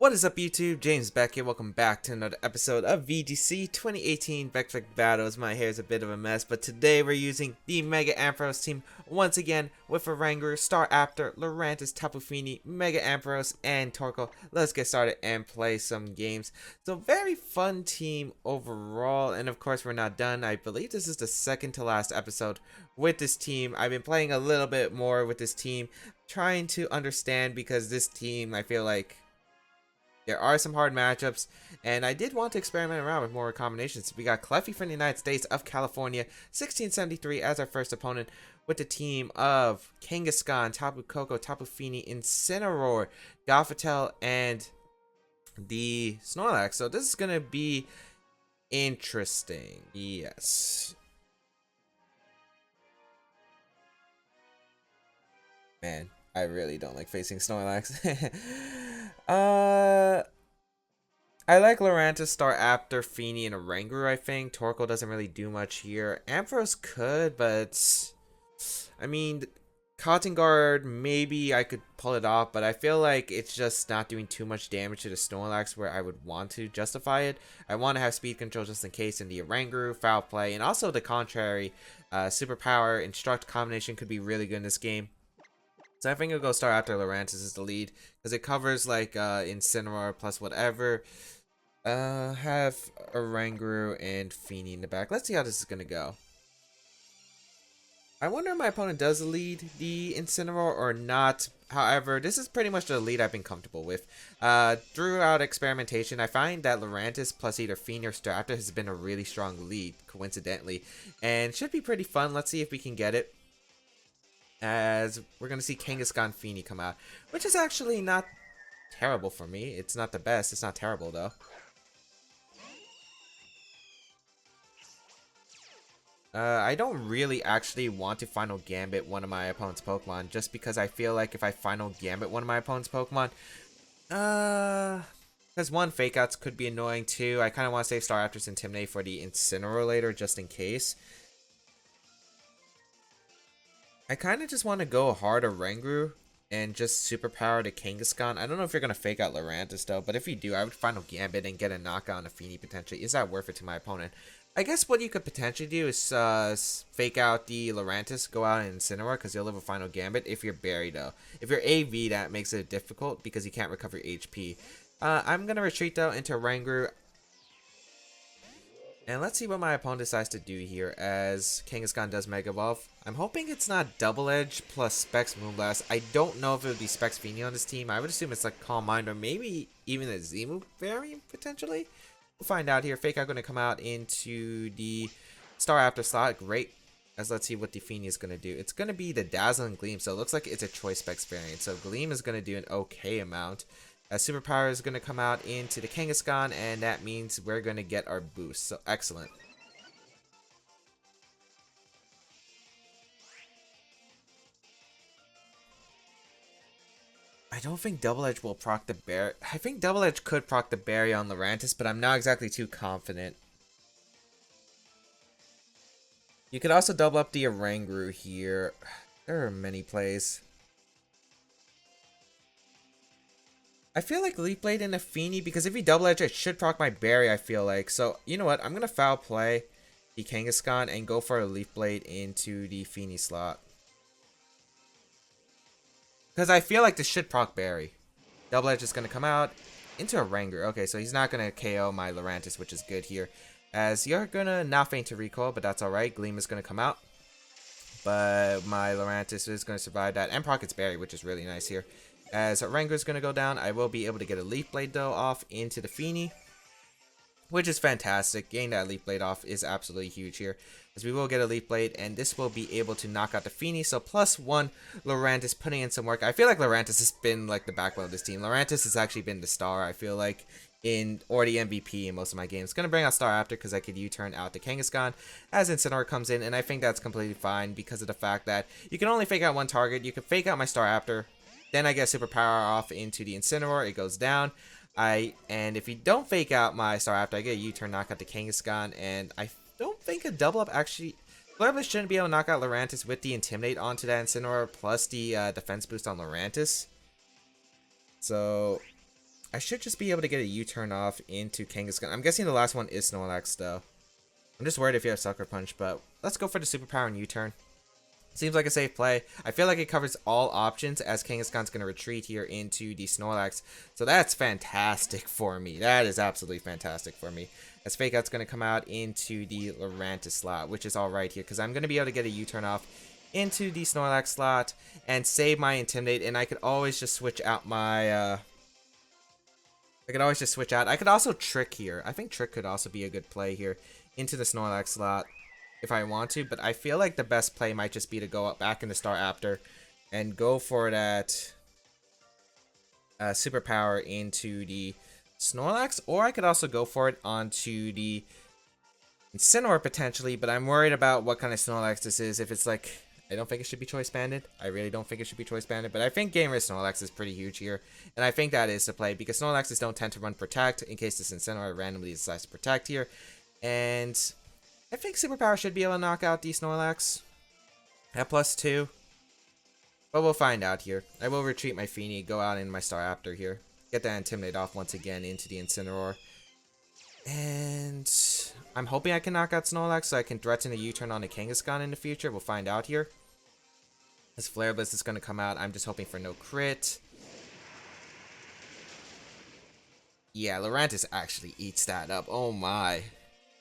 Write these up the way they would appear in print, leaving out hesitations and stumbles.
What is up, YouTube? James Baek here. Welcome back to another episode of VGC 2018 Baek Battles. My hair is a bit of a mess, but today we're using the Mega Ampharos team once again with Oranguru, Staraptor, Lurantis, Tapu Fini, Mega Ampharos, and Torkoal. Let's get started and play some games. So very fun team overall, and of course we're not done. I believe this is the second to last episode with this team. I've been playing a little bit more with this team, trying to understand, because this team, I feel like there are some hard matchups, and I did want to experiment around with more combinations. We got Cleffy from the United States of California, 1673 as our first opponent, with the team of Kangaskhan, Tapu Koko, Tapu Fini, Incineroar, Gothitelle, and the Snorlax. So this is going to be interesting. Yes. Man, I really don't like facing Snorlax. I like Lurantis, Staraptor, Fini, and Oranguru, I think. Torkoal doesn't really do much here. Ampharos could, but I mean, Cotton Guard, maybe I could pull it off, but I feel like it's just not doing too much damage to the Snorlax where I would want to justify it. I want to have speed control just in case in the Oranguru, Foul Play, and also the contrary, Superpower, Instruct combination could be really good in this game. So I think I'll go Staraptor, Lurantis is the lead, because it covers like Incineroar plus whatever. Have Oranguru and Fini in the back. Let's see how this is gonna go. I wonder if my opponent does lead the Incineroar or not. However, this is pretty much the lead I've been comfortable with. Throughout experimentation, I find that Lurantis plus either Fini or Staraptor has been a really strong lead, coincidentally, and should be pretty fun. Let's see if we can get it, as we're going to see Kangaskhan Fini come out, which is actually not terrible for me. It's not the best. It's not terrible, though. I don't really actually want to Final Gambit one of my opponent's Pokemon, just because I feel like if I Final Gambit one of my opponent's Pokemon, because one, Fake Outs could be annoying, too. I kind of want to save Staraptor's Intimidate for the Incineroar later, just in case. I kind of just want to go hard Oranguru and just superpower the Kangaskhan. I don't know if you're going to fake out Lurantis though, but if you do, I would Final Gambit and get a knockout on a Fini potentially. Is that worth it to my opponent? I guess what you could potentially do is fake out the Lurantis, go out and Incineroar, because you'll live a Final Gambit if you're Berry though. If you're AV, that makes it difficult because you can't recover HP. I'm going to retreat though into Oranguru. And let's see what my opponent decides to do here, as Kangaskhan does Mega Evolve. I'm hoping it's not Double Edge plus Specs Moonblast. I don't know if it would be Specs Fini on this team. I would assume it's like Calm Mind or maybe even a Z-Move variant, potentially. We'll find out here. Fake Out going to come out into the Staraptor slot. Great. As let's see what the Fini is going to do. It's going to be the Dazzling Gleam, so it looks like it's a Choice Specs variant. So Gleam is going to do an okay amount. Superpower is going to come out into the Kangaskhan, and that means we're going to get our boost. So, excellent. I don't think Double Edge will proc the Berry. I think Double Edge could proc the Berry on Lurantis, but I'm not exactly too confident. You could also double up the Oranguru here. There are many plays. I feel like Leaf Blade and a Fini, because if he Double Edge, it should proc my Berry, I feel like. So, you know what? I'm going to Foul Play the Kangaskhan and go for a Leaf Blade into the Fini slot. Because I feel like this should proc Berry. Double Edge is going to come out into Oranguru. Okay, so he's not going to KO my Lurantis, which is good here. As you're going to not feint to recoil, but that's alright. Gleam is going to come out. But my Lurantis is going to survive that and proc its Berry, which is really nice here. As Oranguru is going to go down, I will be able to get a Leaf Blade though off into the Fini, which is fantastic. Getting that Leaf Blade off is absolutely huge here, as we will get a Leaf Blade, and this will be able to knock out the Fini. So +1 Lurantis putting in some work. I feel like Lurantis has been like the backbone of this team. Lurantis has actually been the star, I feel like, or the MVP in most of my games. Going to bring out Staraptor because I could U-turn out the Kangaskhan as Incineroar comes in, and I think that's completely fine because of the fact that you can only fake out one target. You can fake out my Staraptor. Then I get Superpower off into the Incineroar. It goes down. And if you don't fake out my Staraptor, I get a U-turn knockout to Kangaskhan. And I don't think a double up actually. Flurbliss shouldn't be able to knock out Lurantis with the Intimidate onto that Incineroar plus the defense boost on Lurantis. So I should just be able to get a U-turn off into Kangaskhan. I'm guessing the last one is Snorlax, though. I'm just worried if you have Sucker Punch, but let's go for the Superpower and U-turn. Seems like a safe play. I feel like it covers all options as Kangaskhan's going to retreat here into the Snorlax. So that's fantastic for me. That is absolutely fantastic for me. As Fake Out's going to come out into the Lurantis slot, which is alright here because I'm going to be able to get a U-turn off into the Snorlax slot and save my Intimidate, and I could always just switch out my... I could also Trick here. I think Trick could also be a good play here into the Snorlax slot if I want to, but I feel like the best play might just be to go up back into Staraptor and go for that Superpower into the Snorlax, or I could also go for it onto the Incineroar potentially, but I'm worried about what kind of Snorlax this is. If it's like, I don't think it should be Choice Banded. I really don't think it should be Choice Banded, but I think getting rid of Snorlax is pretty huge here, and I think that is the play because Snorlaxes don't tend to run Protect in case this Incineroar randomly decides to Protect here, and I think Superpower should be able to knock out the Snorlax at +2. But we'll find out here. I will retreat my Feeny, go out in my Staraptor here. Get that Intimidate off once again into the Incineroar. And I'm hoping I can knock out Snorlax so I can threaten a U-turn on the Kangaskhan in the future. We'll find out here. This Flare Blitz is going to come out. I'm just hoping for no crit. Yeah, Lurantis actually eats that up. Oh my.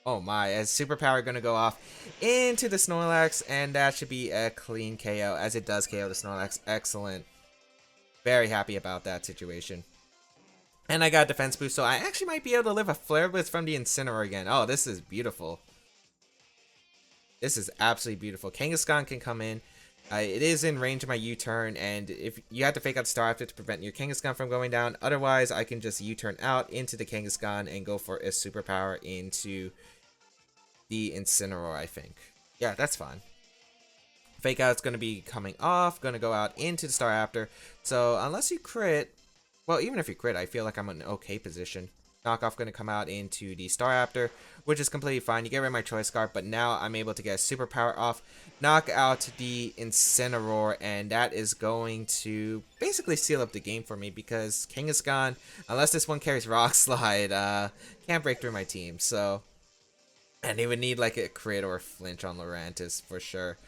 Oh my, as Superpower going to go off into the Snorlax, and that should be a clean KO, as it does KO the Snorlax. Excellent. Very happy about that situation. And I got Defense Boost, so I actually might be able to live a Flare Blitz from the Incineroar again. Oh, this is beautiful. This is absolutely beautiful. Kangaskhan can come in. It is in range of my U-turn, and if you have to Fake Out Staraptor to prevent your Kangaskhan from going down. Otherwise, I can just U-turn out into the Kangaskhan and go for a Superpower into the Incineroar, I think. Yeah, that's fine. Fake Out's going to be coming off, going to go out into the Staraptor. So, unless you crit, well, even if you crit, I feel like I'm in an okay position. Knockoff going to come out into the Staraptor, which is completely fine. You get rid of my Choice Scarf, but now I'm able to get a Superpower off, knock out the Incineroar, and that is going to basically seal up the game for me because Kangaskhan, unless this one carries Rock Slide, can't break through my team. So, and they would need like a crit or a flinch on Lurantis for sure.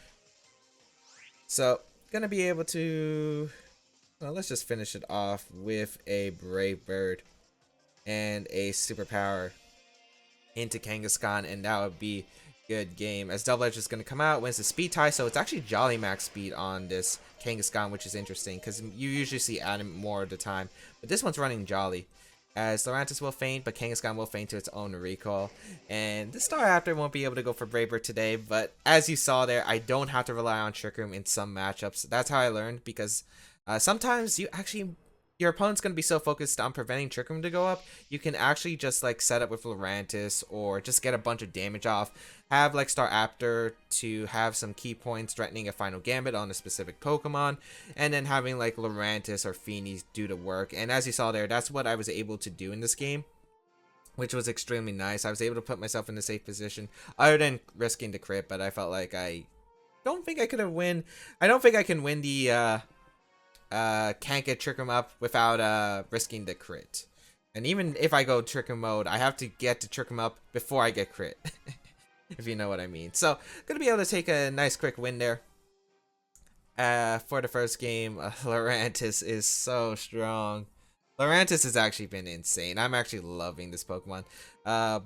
So, gonna be able to, well, let's just finish it off with a Brave Bird and a Superpower into Kangaskhan, and that would be good game. As Double Edge is going to come out, wins the speed tie, so it's actually Jolly Max speed on this Kangaskhan, which is interesting because you usually see Adam more of the time, but this one's running Jolly. As Lurantis will faint, but Kangaskhan will faint to its own recall, and the Staraptor won't be able to go for Brave Bird today, but as you saw there, I don't have to rely on Trick Room in some matchups. That's how I learned, because sometimes your opponent's going to be so focused on preventing Trick Room to go up, you can actually just like set up with Lurantis or just get a bunch of damage off. Have like Staraptor to have some key points threatening a final gambit on a specific Pokemon, and then having like Lurantis or Feeny do the work. And as you saw there, that's what I was able to do in this game, which was extremely nice. I was able to put myself in a safe position other than risking the crit, but I felt like I don't think I could have win. I don't think I can win the can't get Trick Room up without risking the crit. And even if I go Trick Room mode, I have to get to Trick Room up before I get crit. If you know what I mean. So, gonna be able to take a nice quick win there. For the first game, Lurantis is so strong. Lurantis has actually been insane. I'm actually loving this Pokemon.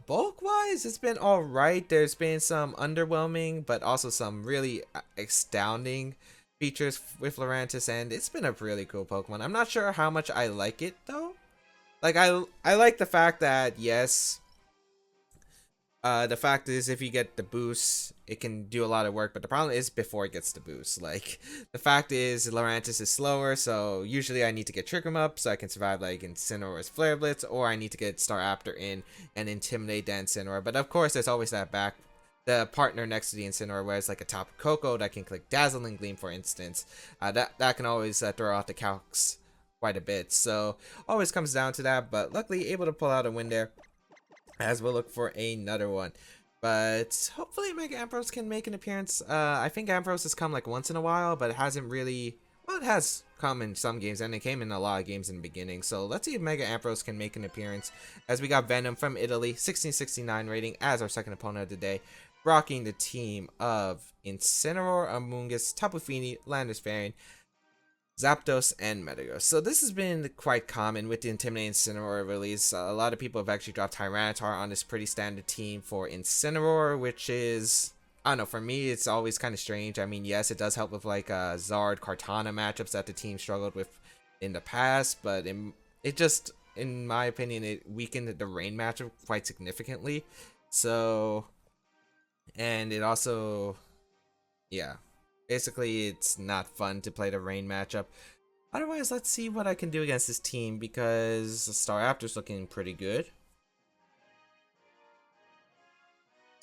Bulk-wise, it's been alright. There's been some underwhelming, but also some really astounding features with Lurantis, and it's been a really cool Pokemon. I'm not sure how much I like it though. Like I like the fact that yes, the fact is if you get the boost, it can do a lot of work, but the problem is before it gets the boost. Like the fact is Lurantis is slower, so usually I need to get Trick Room up so I can survive like Incineroar's Flare Blitz, or I need to get Staraptor in and intimidate the Incineroar. But of course there's always that the partner next to the Incineroar, where it's like a Tapu Koko that can click Dazzling Gleam, for instance. That can always throw off the calcs quite a bit. So always comes down to that, but luckily able to pull out a win there, as we'll look for another one. But hopefully Mega Ampharos can make an appearance. I think Ampharos has come like once in a while, but it hasn't really, Well, it has come in some games, and it came in a lot of games in the beginning. So let's see if Mega Ampharos can make an appearance. As we got Venom from Italy, 1669 rating as our second opponent of the day, rocking the team of Incineroar, Amoonguss, Tapu Fini, Landorus, Zapdos, and Metagross. So this has been quite common with the Intimidating Incineroar release. A lot of people have actually dropped Tyranitar on this pretty standard team for Incineroar, which is, I don't know, for me it's always kind of strange. I mean, yes, it does help with like Zard Kartana matchups that the team struggled with in the past, but it just, in my opinion, it weakened the rain matchup quite significantly. So, and it also, yeah, basically it's not fun to play the rain matchup. Otherwise, let's see what I can do against this team, because Staraptor's looking pretty good.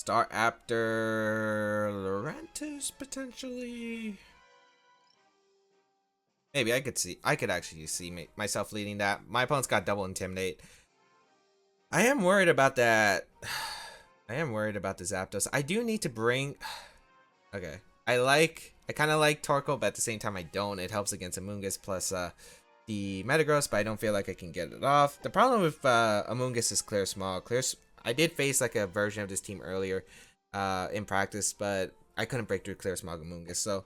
Staraptor, Lurantis potentially. Maybe I could actually see myself leading that. My opponent's got double intimidate. I am worried about that. I am worried about the Zapdos. I do need to bring. Okay, I kind of like Torkoal, but at the same time I don't. It helps against Amoonguss plus the Metagross, but I don't feel like I can get it off. The problem with Amoonguss is Clear Smog. I did face like a version of this team earlier in practice, but I couldn't break through Clear Smog Amoonguss. So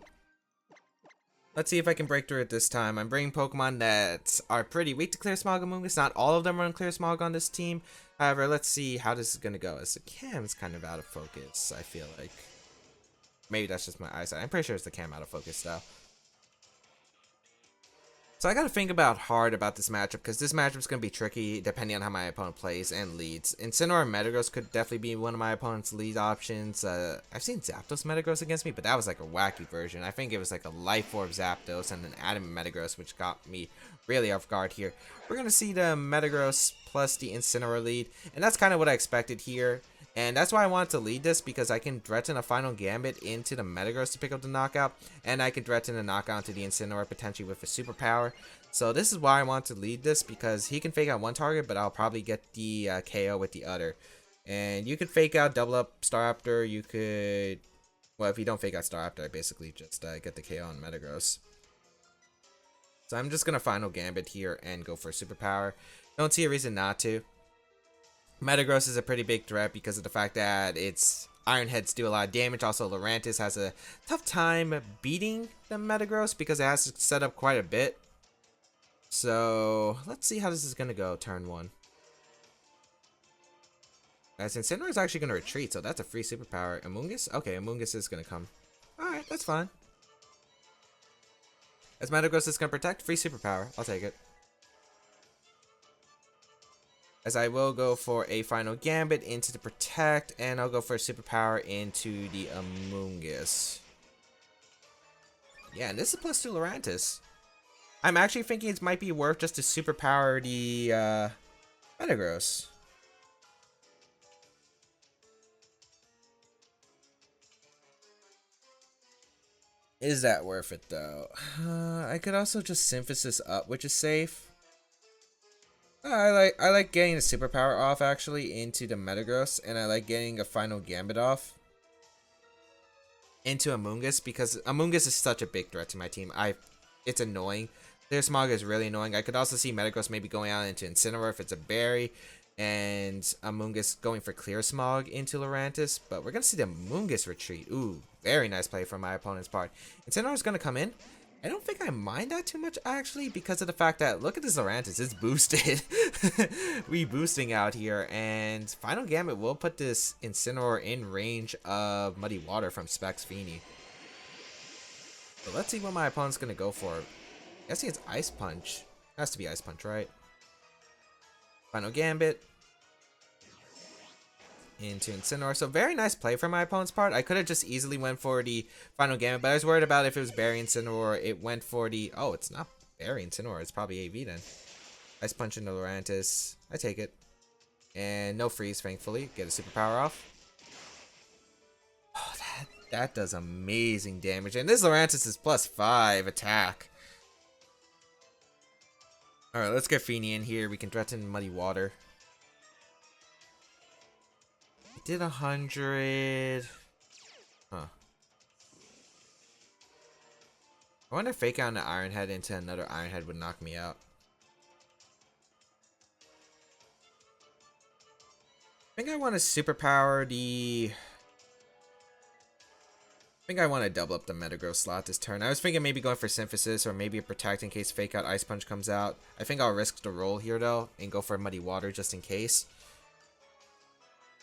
let's see if I can break through it this time. I'm bringing Pokemon that are pretty weak to Clear Smog Amoonguss. Not all of them run Clear Smog on this team. However, let's see how this is going to go. As the cam's kind of out of focus, I feel like. Maybe that's just my eyesight. I'm pretty sure it's the cam out of focus though. So I got to think hard about this matchup, because this matchup is going to be tricky depending on how my opponent plays and leads. Incineroar and Metagross could definitely be one of my opponent's lead options. I've seen Zapdos Metagross against me, but that was like a wacky version. I think it was like a Life Orb Zapdos and an Adamant Metagross, which got me really off guard here. We're going to see the Metagross plus the Incineroar lead, and that's kind of what I expected here. And that's why I wanted to lead this, because I can threaten a final Gambit into the Metagross to pick up the knockout, and I can threaten a knockout into the Incineroar potentially with a superpower. So this is why I want to lead this, because he can fake out one target, but I'll probably get the KO with the other. And you could fake out double up Staraptor. You could, well, if you don't fake out Staraptor, I basically just get the KO on Metagross. So I'm just gonna final Gambit here and go for a superpower. Don't see a reason not to. Metagross is a pretty big threat because of the fact that its Iron Heads do a lot of damage. Also, Lurantis has a tough time beating the Metagross because it has to set up quite a bit. So, let's see how this is going to go turn one. As Incineroar is actually going to retreat, so that's a free superpower. Amoonguss? Okay, Amoonguss is going to come. Alright, that's fine. As Metagross is going to protect, free superpower. I'll take it. As I will go for a final Gambit into the Protect, and I'll go for a superpower into the Amoonguss. Yeah, and this is plus 2 Lurantis. I'm actually thinking it might be worth just to superpower the Metagross. Is that worth it though? I could also just Synthesis up, which is safe. I like getting the superpower off actually into the Metagross, and I like getting a final Gambit off into Amoonguss, because Amoonguss is such a big threat to my team. It's annoying. Clear Smog is really annoying. I could also see Metagross maybe going out into Incineroar if it's a berry, and Amoonguss going for Clear Smog into Lurantis, but we're gonna see the Amoonguss retreat. Ooh, very nice play from my opponent's part. Incineroar is gonna come in. I don't think I mind that too much, actually, because of the fact that, look at this Lurantis, it's boosted. We boosting out here, and Final Gambit will put this Incineroar in range of Muddy Water from Specs Fini. So let's see what my opponent's going to go for. I'm guessing it's Ice Punch. Has to be Ice Punch, right? Final Gambit into Incineroar. So very nice play from my opponent's part. I could have just easily went for the final Gambit, but I was worried about if it was Berry Incineroar. It went for the, oh, it's not Berry Incineroar, it's probably AV then. Ice Punch into Lurantis. I take it. And no freeze, thankfully. Get a superpower off. Oh, that does amazing damage. And this Lurantis is plus 5 attack. Alright, let's get Fini in here. We can threaten Muddy Water. Did 100. Huh. I wonder if fake out an Iron Head into another Iron Head would knock me out. I think I want to superpower the... I think I want to double up the Metagross slot this turn. I was thinking maybe going for Synthesis or maybe a Protect in case fake out Ice Punch comes out. I think I'll risk the roll here though and go for Muddy Water just in case.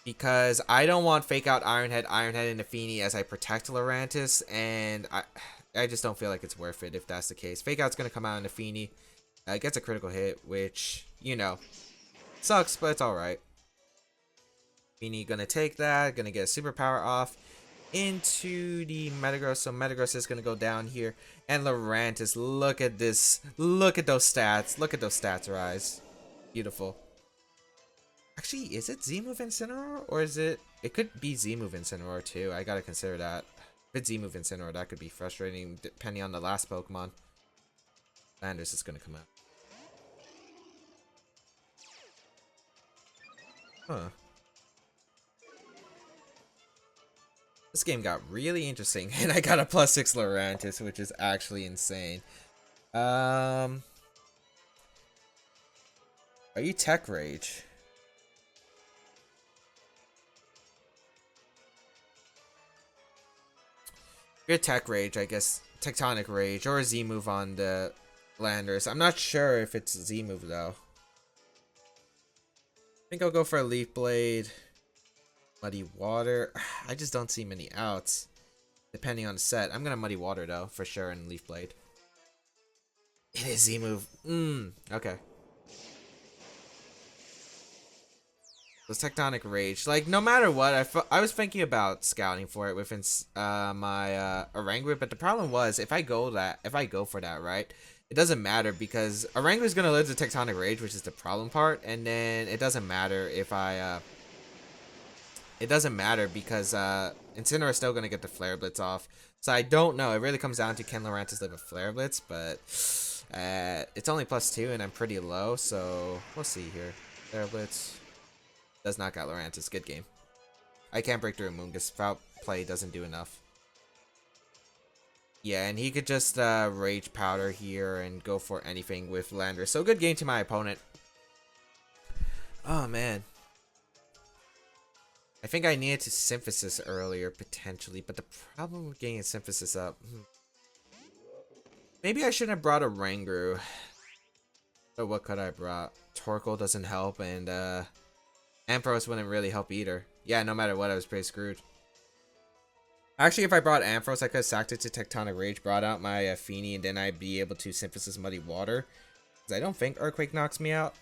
Because I don't want fake out Iron Head into Feeny as I protect Lurantis, and I just don't feel like it's worth it if that's the case. Fake out's going to come out into Feeny. It gets a critical hit, which, you know, sucks, but it's alright. Feeny going to take that, going to get a superpower off into the Metagross, so Metagross is going to go down here, and Lurantis, look at this, look at those stats rise, beautiful. Actually, is it Z-Move Incineroar, or is it could be Z-Move Incineroar too, I gotta consider that. If it's Z-Move Incineroar, that could be frustrating depending on the last Pokemon. Landorus is going to come out. Huh. This game got really interesting, and I got a +6 Lurantis, which is actually insane. Are you Tech Rage? Good Tech Rage, I guess. Tectonic Rage or a Z-Move on the Landorus. I'm not sure if it's a Z-Move though. I think I'll go for a Leaf Blade. Muddy Water. I just don't see many outs depending on the set. I'm gonna Muddy Water though for sure and Leaf Blade. It is Z-Move. Okay. Those Tectonic Rage. Like, no matter what, I was thinking about scouting for it within my Oranguru, but the problem was if I go for that, right? It doesn't matter because Oranguru is gonna lose the Tectonic Rage, which is the problem part, and then it doesn't matter if I it doesn't matter because Incineroar is still gonna get the Flare Blitz off. So I don't know. It really comes down to can Lurantis live a Flare Blitz, but it's only +2 and I'm pretty low, so we'll see here. Flare Blitz does knock out Lurantis. Good game. I can't break through Amoonguss. Foul play doesn't do enough. Yeah, and he could just Rage Powder here and go for anything with Landorus. So good game to my opponent. Oh man. I think I needed to Synthesis earlier, potentially, but the problem with getting a Synthesis up... Maybe I shouldn't have brought a Oranguru. But what could I have brought? Torkoal doesn't help, and Ampharos wouldn't really help either. Yeah, no matter what, I was pretty screwed. Actually, if I brought Ampharos, I could have sacked it to Tectonic Rage, brought out my Feeny, and then I'd be able to Synthesis Muddy Water. Because I don't think Earthquake knocks me out.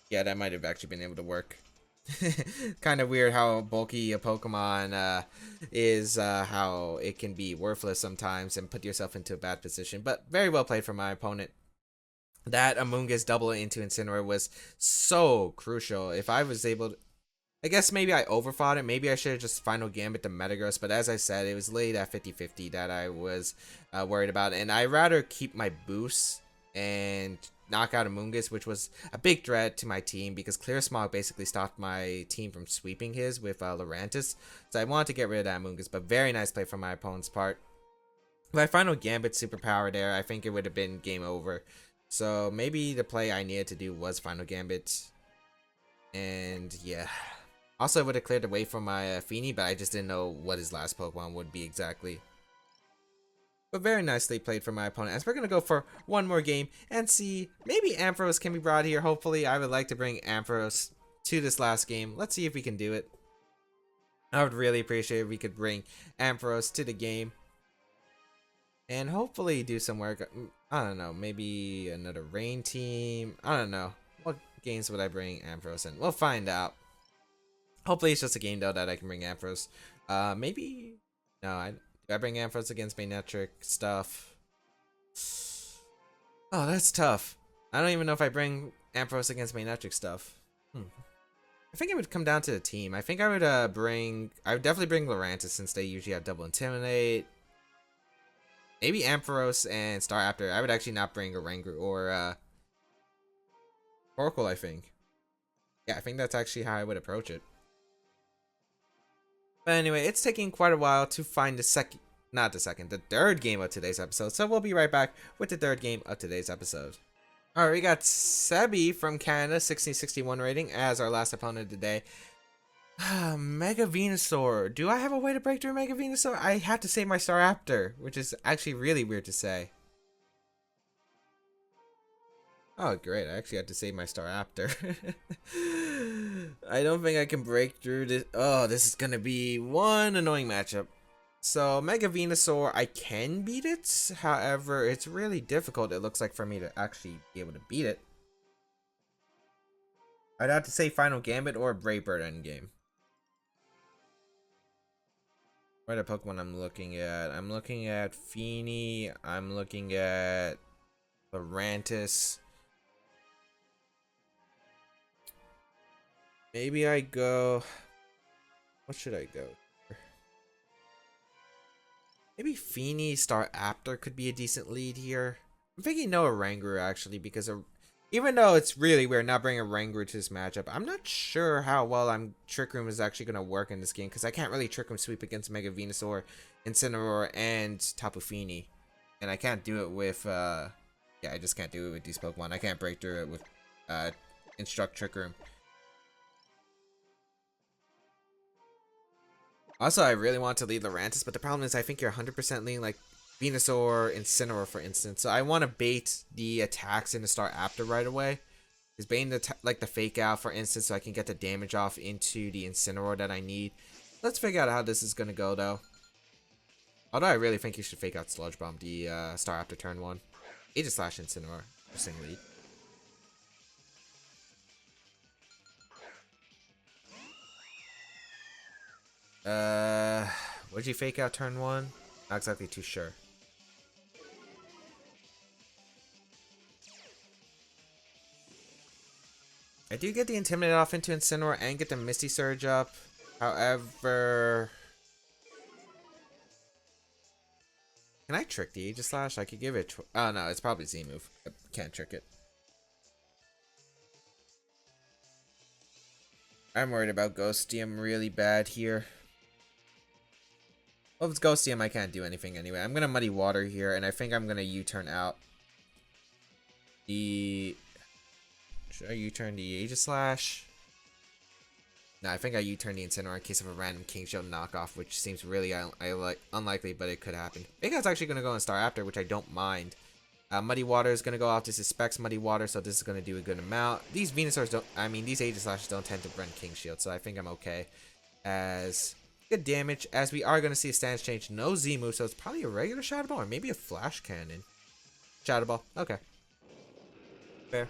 Yeah, that might have actually been able to work. Kind of weird how bulky a Pokemon is, how it can be worthless sometimes and put yourself into a bad position. But very well played from my opponent. That Amoonguss double into Incineroar was so crucial. If I was able to... I guess maybe I overthought it. Maybe I should have just Final Gambit the Metagross. But as I said, it was late at 50-50 that I was worried about. And I'd rather keep my boosts and knock out Amoonguss, which was a big threat to my team because Clear Smog basically stopped my team from sweeping his with Lurantis. So I wanted to get rid of that Amoonguss, but very nice play from my opponent's part. If I Final Gambit superpower there, I think it would have been game over. So maybe the play I needed to do was Final Gambit. And yeah. Also, I would have cleared the way for my Feeny, but I just didn't know what his last Pokemon would be exactly. But very nicely played for my opponent. As we're going to go for one more game and see maybe Ampharos can be brought here. Hopefully, I would like to bring Ampharos to this last game. Let's see if we can do it. I would really appreciate if we could bring Ampharos to the game. And hopefully do some work. I don't know. Maybe another rain team. I don't know. What games would I bring Ampharos in? We'll find out. Hopefully it's just a game though that I can bring Ampharos. Maybe... No, do I bring Ampharos against Magnetric stuff? Oh, that's tough. I don't even know if I bring Ampharos against Magnetric stuff. I think it would come down to the team. I think I would I would definitely bring Lurantis since they usually have double Intimidate. Maybe Ampharos and Staraptor. I would actually not bring Oranguru or Torkoal, I think. Yeah, I think that's actually how I would approach it. But anyway, it's taking quite a while to find the Not the second, the third game of today's episode. So we'll be right back with the third game of today's episode. Alright, we got Sebi from Canada, 1661 rating, as our last opponent of the day. Mega Venusaur. Do I have a way to break through Mega Venusaur? I have to save my Staraptor, which is actually really weird to say. Oh, great. I actually had to save my Staraptor. I don't think I can break through this. Oh, this is going to be one annoying matchup. So, Mega Venusaur, I can beat it. However, it's really difficult, it looks like, for me to actually be able to beat it. I'd have to say Final Gambit or Brave Bird endgame. What are the Pokemon I'm looking at? I'm looking at Feeny. I'm looking at Lurantis. Maybe I go... What should I go? Maybe Feeny Staraptor could be a decent lead here. I'm thinking no Oranguru actually, because even though it's really weird not bringing a Oranguru to this matchup, I'm not sure how well Trick Room is actually going to work in this game, because I can't really Trick Room sweep against Mega Venusaur, Incineroar, and Tapu Fini. And I can't do it with, yeah, I just can't do it with these Pokemon. I can't break through it with Instruct Trick Room. Also, I really want to lead Lurantis, but the problem is I think you're 100% leading like Venusaur, Incineroar, for instance. So I want to bait the attacks in the Staraptor right away. Is baiting the fake out, for instance, so I can get the damage off into the Incineroar that I need. Let's figure out how this is going to go, though. Although I really think you should fake out Sludge Bomb the Staraptor turn 1. Aegislash Incineroar. Interesting lead. Would you fake out turn 1? Not exactly too sure. I do get the Intimidate off into Incineroar and get the Misty Surge up. However... Can I trick the Aegislash? I could give it a oh no, it's probably Z-move. I can't trick it. I'm worried about Ghostium really bad here. Well, if it's Ghostium, I can't do anything anyway. I'm gonna Muddy Water here, and I think I'm gonna U-turn out. Should I U-turn the Aegislash? No, I think I U-turn the Incineroar in case of a random King Shield knockoff, which seems really unlikely, but it could happen. I think that's actually gonna go in Staraptor, which I don't mind. Muddy Water is gonna go off. This is Specs Muddy Water, so this is gonna do a good amount. These Venusaurs don't, these Aegislashes don't tend to run King Shield, so I think I'm okay. As good damage, as we are going to see a stance change. No Z move, so it's probably a regular Shadow Ball or maybe a Flash Cannon. Shadow Ball, okay. Fair.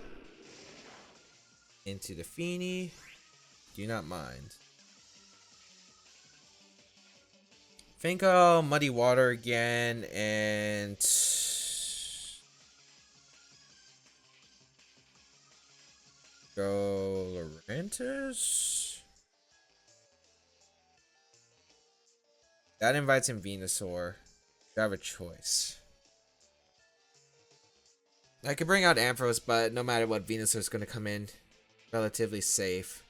Into the Feeny. Do not mind. Think I'll Muddy Water again and... go Lurantis? That invites in Venusaur. I have a choice. I could bring out Ampharos, but no matter what, Venusaur is going to come in relatively safe.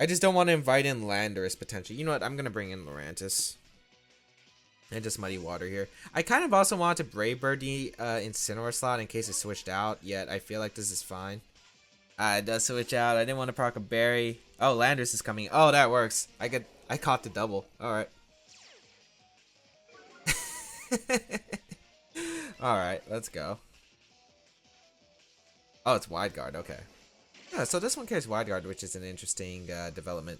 I just don't want to invite in Landorus potentially. You know what? I'm going to bring in Lurantis. And just Muddy Water here. I kind of also want to Brave Bird the Incineroar slot in case it switched out. Yet I feel like this is fine. It does switch out. I didn't want to proc a berry. Oh, Landorus is coming. Oh, that works. I caught the double. Alright. Alright, let's go. Oh, it's Wide Guard. Okay. Yeah, so this one carries Wide Guard, which is an interesting development.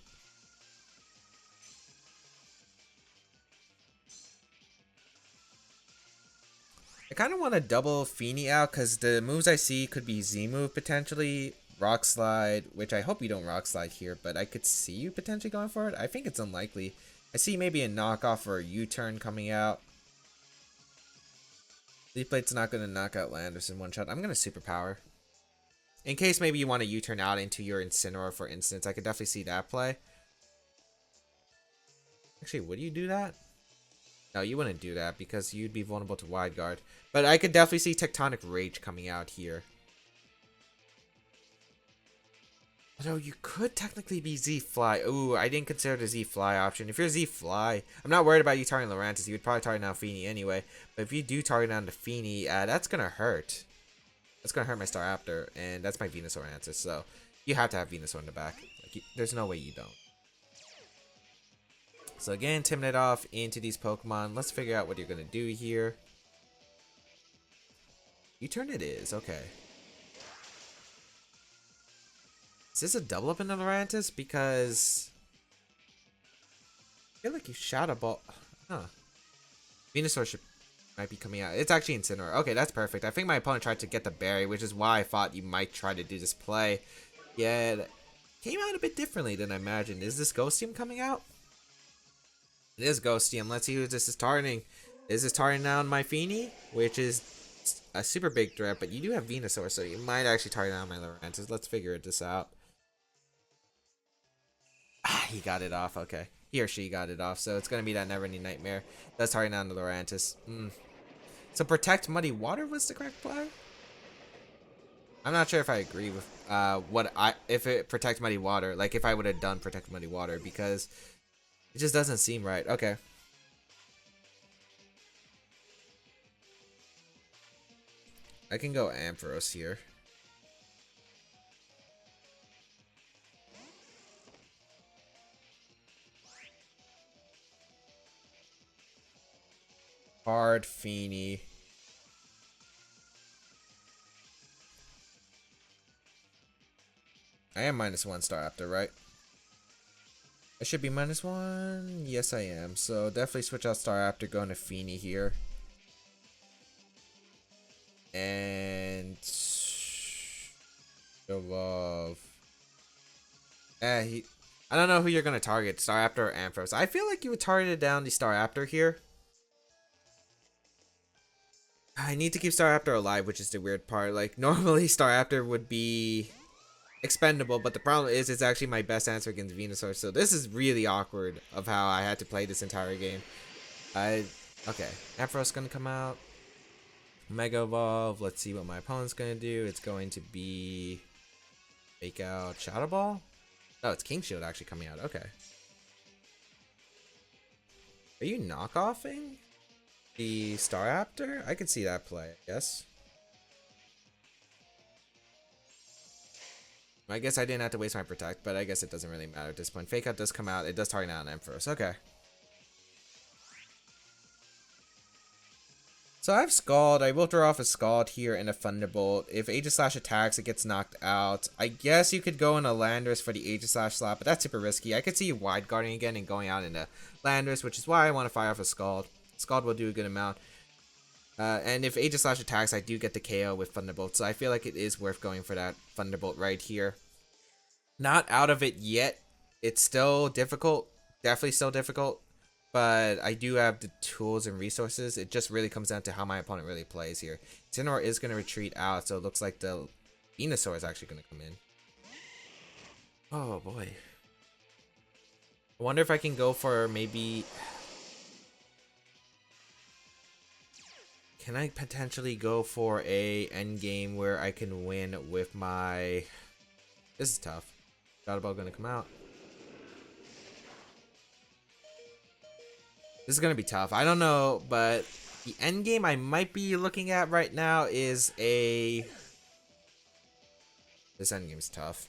I kind of want to double Feeny out because the moves I see could be Z-move potentially. Rock Slide, which I hope you don't Rock Slide here, but I could see you potentially going for it. I think it's unlikely. I see maybe a knockoff or a U-turn coming out. Leaf Blade's not going to knock out Landorus in one shot. I'm going to Superpower. In case maybe you want to U-turn out into your Incineroar, for instance. I could definitely see that play. Actually, would you do that? No, you wouldn't do that because you'd be vulnerable to Wide Guard. But I could definitely see Tectonic Rage coming out here. Although you could technically be Z-Fly. Ooh, I didn't consider the Z-Fly option. If you're Z-Fly, I'm not worried about you targeting Lurantis. You would probably target down Feeny anyway. But if you do target down the Feeny, that's going to hurt. That's going to hurt my Staraptor, and that's my Venusaur answer. So you have to have Venusaur in the back. Like, there's no way you don't. So again, Intimidate off into these Pokemon. Let's figure out what you're going to do here. U-turn it is. Okay. Is this a double up in the Lurantis? Because I feel like you shot a ball. Huh. Venusaur might be coming out. It's actually Incineroar. Okay, that's perfect. I think my opponent tried to get the berry, which is why I thought you might try to do this play. Yeah, it came out a bit differently than I imagined. Is this Ghostium coming out? It is Ghostium. Let's see who this is targeting. Is this targeting down my Feeny? Which is a super big threat, but you do have Venusaur, so you might actually target down my Lurantis. Let's figure this out. He got it off. Okay. He or she got it off. So it's going to be that never-ending nightmare. That's targeting down the Lurantis. So Protect Muddy Water was the correct play? I'm not sure if I agree with if it Protect Muddy Water. Like if I would have done Protect Muddy Water, because it just doesn't seem right. Okay. I can go Ampharos here. Hard Feeny. I am -1 Staraptor, right? I should be -1. Yes, I am. So definitely switch out Staraptor, going to Feeny here. And Evolve. I don't know who you're gonna target, Staraptor or Ampharos. I feel like you would target down the Staraptor here. I need to keep Staraptor alive, which is the weird part. Like, normally Staraptor would be expendable, but the problem is it's actually my best answer against Venusaur. So this is really awkward of how I had to play this entire game. Okay, Ampharos gonna come out. Mega Evolve. Let's see what my opponent's gonna do. It's going to be fake out Shadow Ball. Oh, it's King Shield actually coming out. Okay. Are you knockoffing the Staraptor? I could see that play, I guess. I guess I didn't have to waste my Protect, but I guess it doesn't really matter at this point. Fake Out does come out. It does target out an Ampharos. Okay. So I have Scald. I will throw off a Scald here and a Thunderbolt. If Aegislash attacks, it gets knocked out. I guess you could go in a Landorus for the Aegislash slot, but that's super risky. I could see you wide guarding again and going out into Landorus, which is why I want to fire off a Scald. Scald will do a good amount. And if Aegislash attacks, I do get the KO with Thunderbolt, so I feel like it is worth going for that Thunderbolt right here. Not out of it yet. It's still difficult. Definitely still difficult. But I do have the tools and resources. It just really comes down to how my opponent really plays here. Incineroar is going to retreat out, so it looks like the Venusaur is actually going to come in. Oh, boy. I wonder if I can go for maybe... Can I potentially go for a endgame where I can win with my... This is tough. Shadow Ball going to come out. This is going to be tough. I don't know, but the end game I might be looking at right now is a... This end game is tough.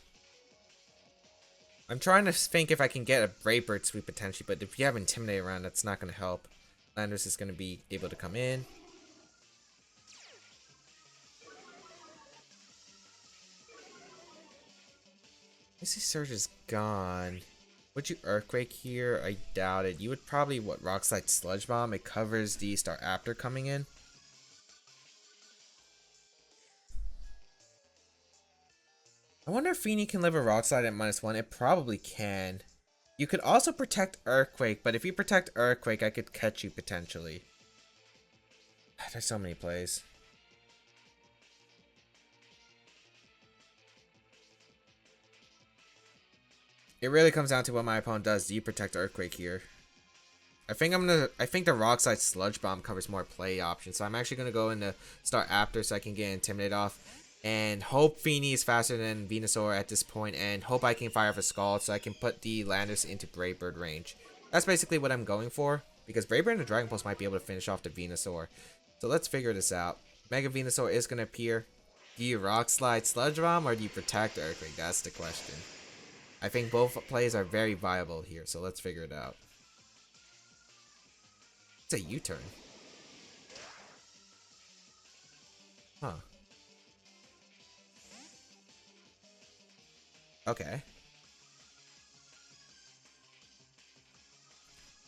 I'm trying to think if I can get a Brave Bird sweep potentially, but if you have Intimidate around, that's not going to help. Landorus is going to be able to come in. Icy Surge is gone. Would you Earthquake here? I doubt it. You would probably, Rock Slide Sludge Bomb. It covers the Staraptor coming in. I wonder if Feeny can live a Rock Slide at -1. It probably can. You could also protect Earthquake, but if you protect Earthquake, I could catch you potentially. There's so many plays. It really comes down to what my opponent does. Do you protect Earthquake here? I think the Rock Slide Sludge Bomb covers more play options. So I'm actually gonna go into Staraptor so I can get Intimidate off. and hope Feeny is faster than Venusaur at this point, and hope I can fire off a Scald so I can put the Landorus into Brave Bird range. That's basically what I'm going for, because Brave Bird and Dragon Pulse might be able to finish off the Venusaur. So let's figure this out. Mega Venusaur is going to appear. Do you Rock Slide Sludge Bomb, or do you Protect Earthquake? That's the question. I think both plays are very viable here, so let's figure it out. It's a U-turn. Huh. Okay.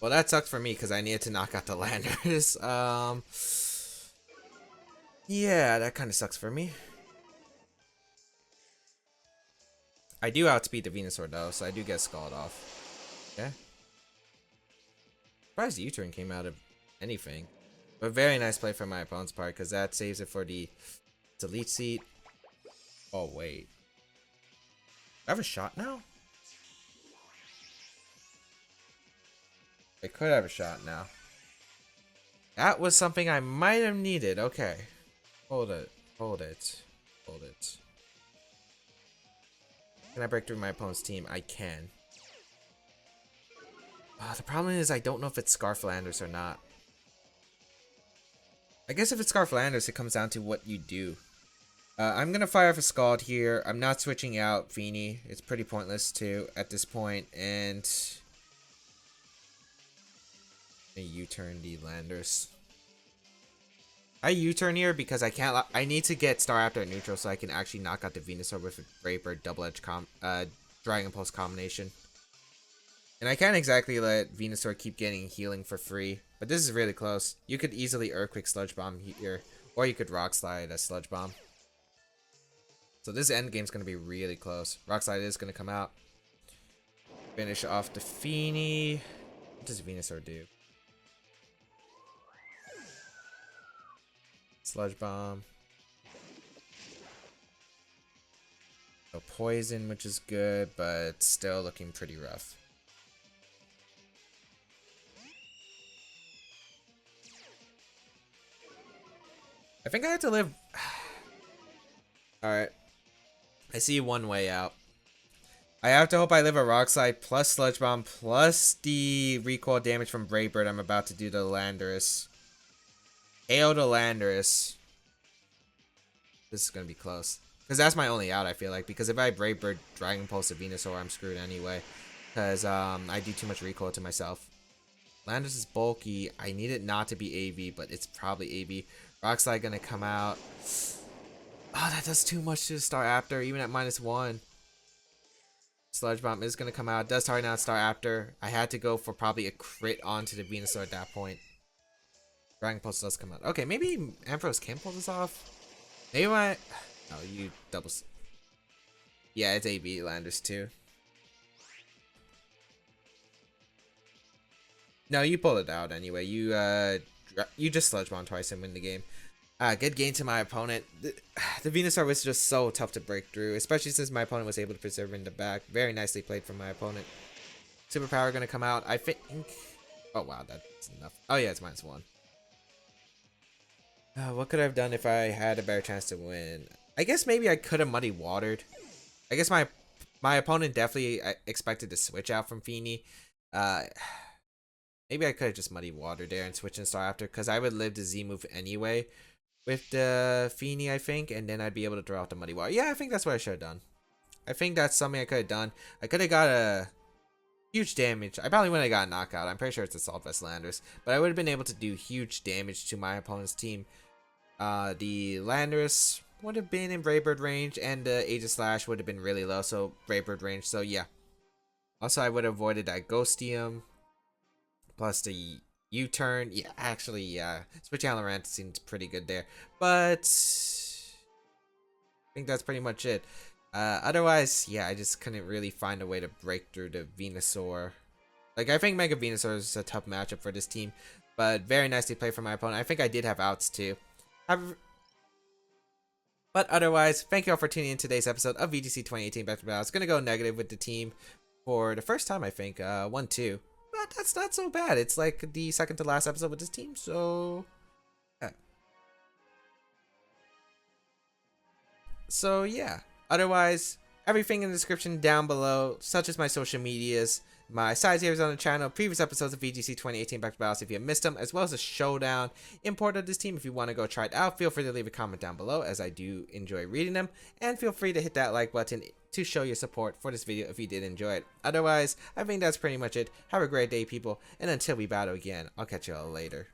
Well, that sucked for me because I needed to knock out the Landers. Yeah, that kind of sucks for me. I do outspeed the Venusaur though, so I do get Scald off. Okay. Surprised the U-turn came out of anything. But very nice play from my opponent's part, because that saves it for the Delete Seat. Oh, wait. I have a shot now? I could have a shot now. That was something I might have needed. Okay. Hold it. Hold it. Hold it. Can I break through my opponent's team? I can. The problem is I don't know if it's Scarf Landorus or not. I guess if it's Scarf Landorus, it comes down to what you do. I'm going to fire off a Scald here. I'm not switching out Feeny. It's pretty pointless too at this point. And I U-turn the Landorus. I U-turn here because I can't. I need to get Staraptor at neutral so I can actually knock out the Venusaur with a Brave Bird double-edged Dragon Pulse combination. And I can't exactly let Venusaur keep getting healing for free, but this is really close. You could easily Earthquake Sludge Bomb here, or you could Rock Slide a Sludge Bomb. So this end game's gonna be really close. Rock Slide is gonna come out. Finish off the Feeny. What does Venusaur do? Sludge Bomb. So Poison, which is good, but still looking pretty rough. I think I have to live. Alright. I see one way out. I have to hope I live a Rock Slide plus Sludge Bomb plus the recoil damage from Brave Bird I'm about to do to Landorus. AO to Landorus. This is going to be close. Because that's my only out, I feel like. Because if I Brave Bird Dragon Pulse to Venusaur, I'm screwed anyway. Because I do too much recoil to myself. Landorus is bulky. I need it not to be AV, but it's probably AV. Rock Slide gonna come out. Oh, that does too much to the Staraptor, even at -1. Sludge Bomb is gonna come out. It does target out Staraptor. I had to go for probably a crit onto the Venusaur at that point. Dragon Pulse does come out. Okay, maybe Ampharos can pull this off. Maybe my... Oh, you double... Yeah, it's AB Landorus too. No, you pull it out anyway. You just Sludge Bomb twice and win the game. Good game to my opponent. The Venusaur was just so tough to break through, especially since my opponent was able to preserve in the back. Very nicely played from my opponent. Superpower gonna come out. I think... Oh wow, that's enough. Oh yeah, it's -1. What could I have done if I had a better chance to win? I guess maybe I could have Muddy Watered. I guess my opponent definitely expected to switch out from Feeny. Maybe I could have just Muddy Watered there and switched in Staraptor, because I would live the Z move anyway with the Feeny, I think, and then I'd be able to throw out the Muddy Water. Yeah, I think that's what I should have done. I think that's something I could have done. I could have got a huge damage. I probably wouldn't have got a knockout. I'm pretty sure it's Assault Vest Landorus, but I would have been able to do huge damage to my opponent's team. The Landorus would have been in Brave Bird range, and the Aegislash would have been really low, so Brave Bird range. So yeah. Also, I would have avoided that Ghostium. Plus the U-turn. Yeah, actually, yeah. Switching out Lurantis seems pretty good there. But I think that's pretty much it. Otherwise, yeah, I just couldn't really find a way to break through the Venusaur. Like, I think Mega Venusaur is a tough matchup for this team. But very nicely played from my opponent. I think I did have outs too. But otherwise, thank you all for tuning in today's episode of VGC 2018 Back to Battle. It's going to go negative with the team for the first time, I think. 1-2. But that's not so bad. It's like the second to last episode with this team, so yeah. So yeah, otherwise, everything in the description down below, such as my social medias, my side series on the channel, previous episodes of VGC 2018 Back Battles if you missed them, as well as a showdown import of this team. If you want to go try it out, feel free to leave a comment down below, as I do enjoy reading them, and feel free to hit that like button to show your support for this video if you did enjoy it. Otherwise, I think that's pretty much it. Have a great day, people, and until we battle again, I'll catch you all later.